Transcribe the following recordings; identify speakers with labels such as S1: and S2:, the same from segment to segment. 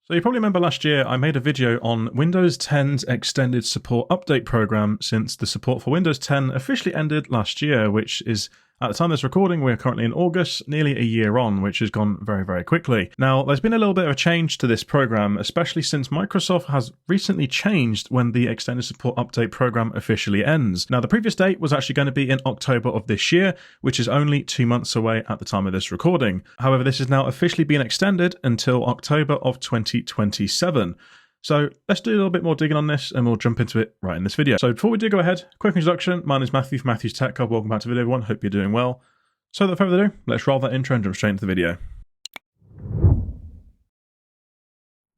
S1: So you probably remember last year I made a video on Windows 10's extended support update program, since the support for Windows 10 officially ended last year, which is, at the time of this recording, we're currently in August, nearly a year on, which has gone very, very quickly. Now, there's been a little bit of a change to this program, especially since Microsoft has recently changed when the extended support update program officially ends. Now, the previous date was actually going to be in October of this year, which is only 2 months away at the time of this recording. However, this has now officially been extended until October of 2027. So let's do a little bit more digging on this and we'll jump into it right in this video. So before we do go ahead, quick introduction. My name is Matthew from Matthew's Tech Hub. Welcome back to the video, everyone. Hope you're doing well. So without further ado, let's roll that intro and jump straight into the video.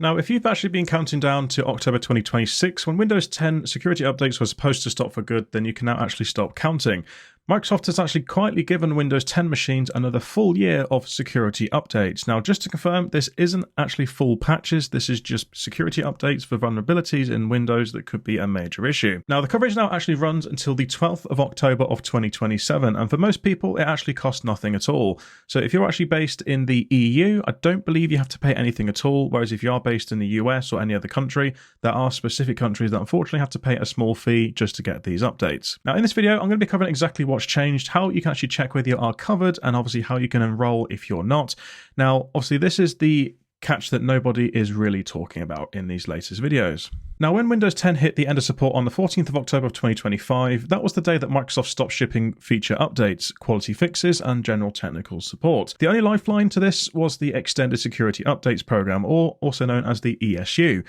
S1: Now, if you've actually been counting down to October 2026, when Windows 10 security updates were supposed to stop for good, then you can now actually stop counting. Microsoft has actually quietly given Windows 10 machines another full year of security updates. Now, just to confirm, this isn't actually full patches. This is just security updates for vulnerabilities in Windows that could be a major issue. Now, the coverage now actually runs until the 12th of October of 2027. And for most people, it actually costs nothing at all. So if you're actually based in the EU, I don't believe you have to pay anything at all. Whereas if you are based in the US or any other country, there are specific countries that unfortunately have to pay a small fee just to get these updates. Now, in this video, I'm going to be covering exactly what's changed, how you can actually check whether you are covered, and obviously how you can enroll if you're not. Now, obviously, this is the catch that nobody is really talking about in these latest videos. Now, when Windows 10 hit the end of support on the 14th of October of 2025, that was the day that Microsoft stopped shipping feature updates, quality fixes, and general technical support. The only lifeline to this was the Extended Security Updates program, or also known as the ESU.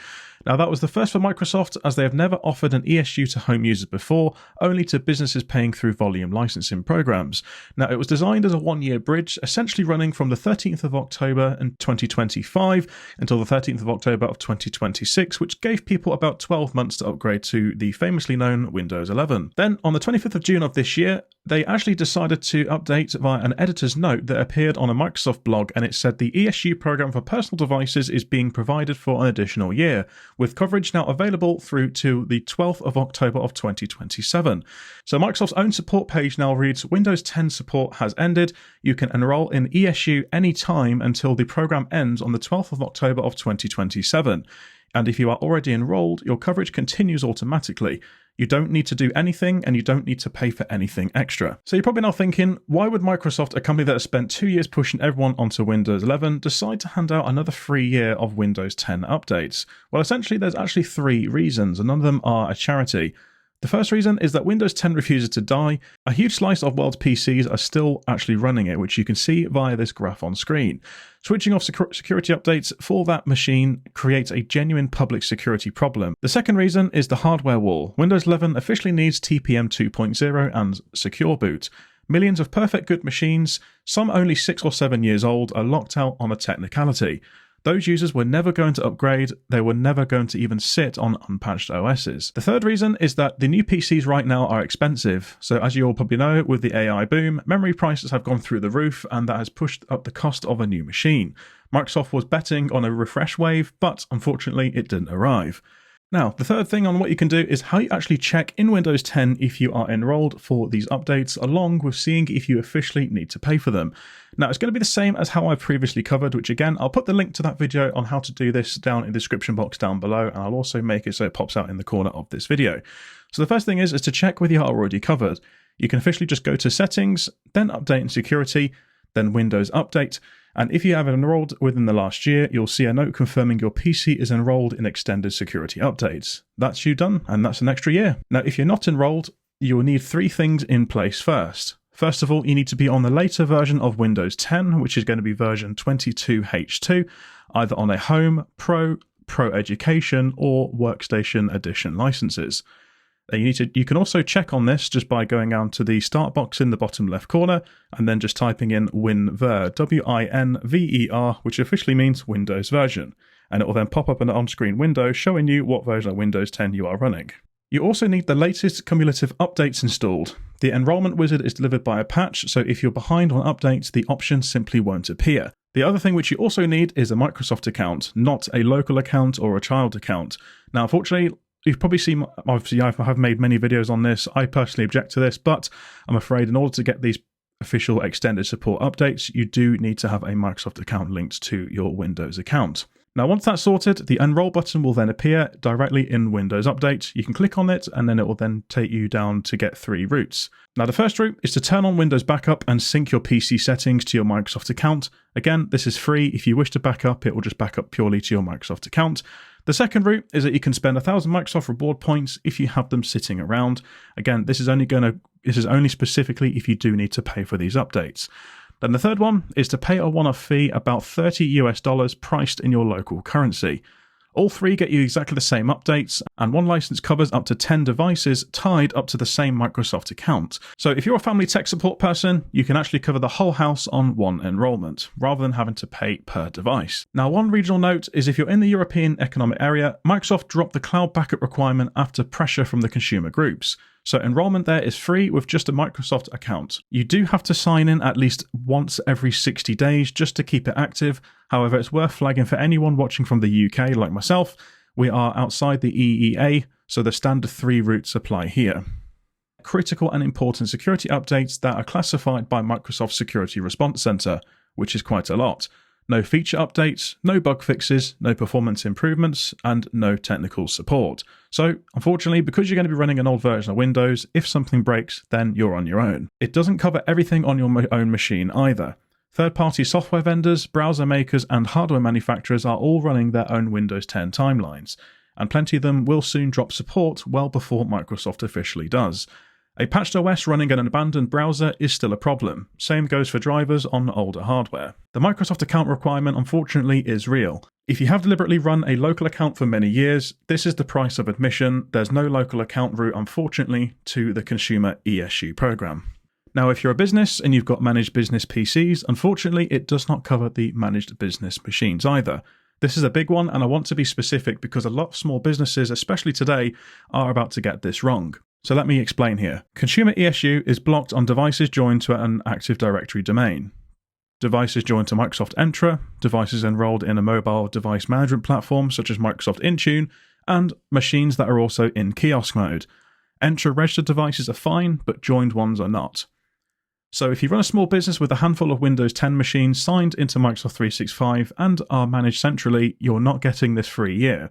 S1: Now, that was the first for Microsoft, as they have never offered an ESU to home users before, only to businesses paying through volume licensing programs. Now, it was designed as a one-year bridge, essentially running from the 13th of October in 2025 until the 13th of October of 2026, which gave people about 12 months to upgrade to the famously known Windows 11. Then, on the 25th of June of this year, they actually decided to update via an editor's note that appeared on a Microsoft blog, and it said the ESU program for personal devices is being provided for an additional year, with coverage now available through to the 12th of October of 2027. So Microsoft's own support page now reads, Windows 10 support has ended. You can enroll in ESU anytime until the program ends on the 12th of October of 2027. And if you are already enrolled, your coverage continues automatically. You don't need to do anything, and you don't need to pay for anything extra. So you're probably now thinking, why would Microsoft, a company that has spent 2 years pushing everyone onto Windows 11, decide to hand out another free year of Windows 10 updates? Well, essentially, there's actually 3 reasons, and none of them are a charity. The first reason is that Windows 10 refuses to die. A huge slice of world's PCs are still actually running it, which you can see via this graph on screen. Switching off security updates for that machine creates a genuine public security problem. The second reason is the hardware wall. Windows 11 officially needs TPM 2.0 and Secure Boot. Millions of perfect good machines, some only 6 or 7 years old, are locked out on a technicality. Those users were never going to upgrade, they were never going to even sit on unpatched OSs. The third reason is that the new PCs right now are expensive. So as you all probably know, with the AI boom, memory prices have gone through the roof, and that has pushed up the cost of a new machine. Microsoft was betting on a refresh wave, but unfortunately it didn't arrive. Now, the third thing on what you can do is how you actually check in Windows 10 if you are enrolled for these updates, along with seeing if you officially need to pay for them. Now, it's going to be the same as how I've previously covered, which again, I'll put the link to that video on how to do this down in the description box down below, and I'll also make it so it pops out in the corner of this video. So the first thing is to check whether you are already covered. You can officially just go to Settings, then Update and Security, then Windows Update. And if you have enrolled within the last year, you'll see a note confirming your PC is enrolled in extended security updates. That's you done, and that's an extra year. Now, if you're not enrolled, you will need 3 things in place first. First of all, you need to be on the later version of Windows 10, which is going to be version 22H2, either on a Home, Pro Education, or Workstation Edition licenses. You can also check on this just by going down to the start box in the bottom left corner and then just typing in WinVer, W-I-N-V-E-R, which officially means Windows version. And it will then pop up an on-screen window showing you what version of Windows 10 you are running. You also need the latest cumulative updates installed. The enrollment wizard is delivered by a patch, so if you're behind on updates, the option simply won't appear. The other thing which you also need is a Microsoft account, not a local account or a child account. Now, unfortunately, you've probably seen, obviously I have made many videos on this. I personally object to this, but I'm afraid in order to get these official extended support updates, you do need to have a Microsoft account linked to your Windows account. Now, once that's sorted, the Enroll button will then appear directly in Windows Update. You can click on it, and then it will then take you down to get 3 routes. Now, the first route is to turn on Windows Backup and sync your PC settings to your Microsoft account. Again, this is free. If you wish to back up, it will just back up purely to your Microsoft account. The second route is that you can spend 1,000 Microsoft reward points if you have them sitting around. Again, this is only specifically if you do need to pay for these updates. Then the third one is to pay a one-off fee, about $30 priced in your local currency. All 3 get you exactly the same updates, and one license covers up to 10 devices tied up to the same Microsoft account. So if you're a family tech support person, you can actually cover the whole house on one enrollment, rather than having to pay per device. Now, one regional note is if you're in the European Economic Area, Microsoft dropped the cloud backup requirement after pressure from the consumer groups. So enrollment there is free with just a Microsoft account. You do have to sign in at least once every 60 days just to keep it active. However, it's worth flagging for anyone watching from the UK like myself, we are outside the EEA, so the standard 3 routes apply here. Critical and important security updates that are classified by Microsoft Security Response Center, which is quite a lot. No feature updates, no bug fixes, no performance improvements, and no technical support. So, unfortunately, because you're going to be running an old version of Windows, if something breaks, then you're on your own. It doesn't cover everything on your own machine either. Third-party software vendors, browser makers, and hardware manufacturers are all running their own Windows 10 timelines, and plenty of them will soon drop support well before Microsoft officially does. A patched OS running an abandoned browser is still a problem. Same goes for drivers on older hardware. The Microsoft account requirement, unfortunately, is real. If you have deliberately run a local account for many years, this is the price of admission. There's no local account route, unfortunately, to the consumer ESU program. Now, if you're a business and you've got managed business PCs, unfortunately, it does not cover the managed business machines either. This is a big one, and I want to be specific because a lot of small businesses, especially today, are about to get this wrong. So let me explain here. Consumer ESU is blocked on devices joined to an Active Directory domain. Devices joined to Microsoft Entra, devices enrolled in a mobile device management platform such as Microsoft Intune, and machines that are also in kiosk mode. Entra registered devices are fine, but joined ones are not. So if you run a small business with a handful of Windows 10 machines signed into Microsoft 365 and are managed centrally, you're not getting this free year.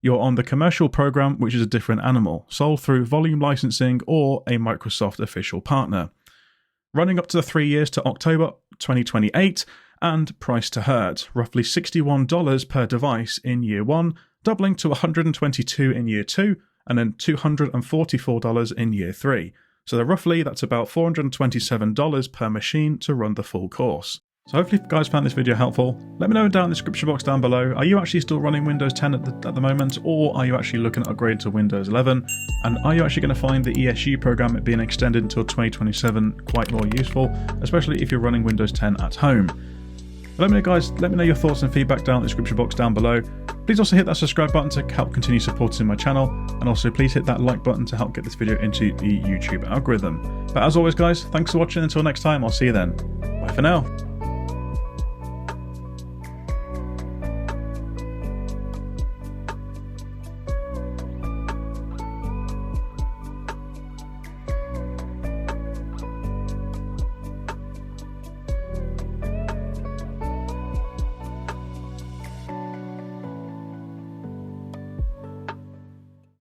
S1: You're on the commercial program, which is a different animal, sold through volume licensing or a Microsoft official partner. Running up to the 3 years to October 2028 and price to hurt, roughly $61 per device in year 1, doubling to $122 in year 2, and then $244 in year 3. So roughly that's about $427 per machine to run the full course. So hopefully you guys found this video helpful. Let me know down in the description box down below. Are you actually still running Windows 10 at the moment, or are you actually looking at upgrading to Windows 11? And are you actually going to find the ESU program being extended until 2027 quite more useful, especially if you're running Windows 10 at home? Let me know, guys. Let me know your thoughts and feedback down in the description box down below. Please also hit that subscribe button to help continue supporting my channel, and also please hit that like button to help get this video into the YouTube algorithm. But as always, guys, thanks for watching. Until next time, I'll see you then. Bye for now.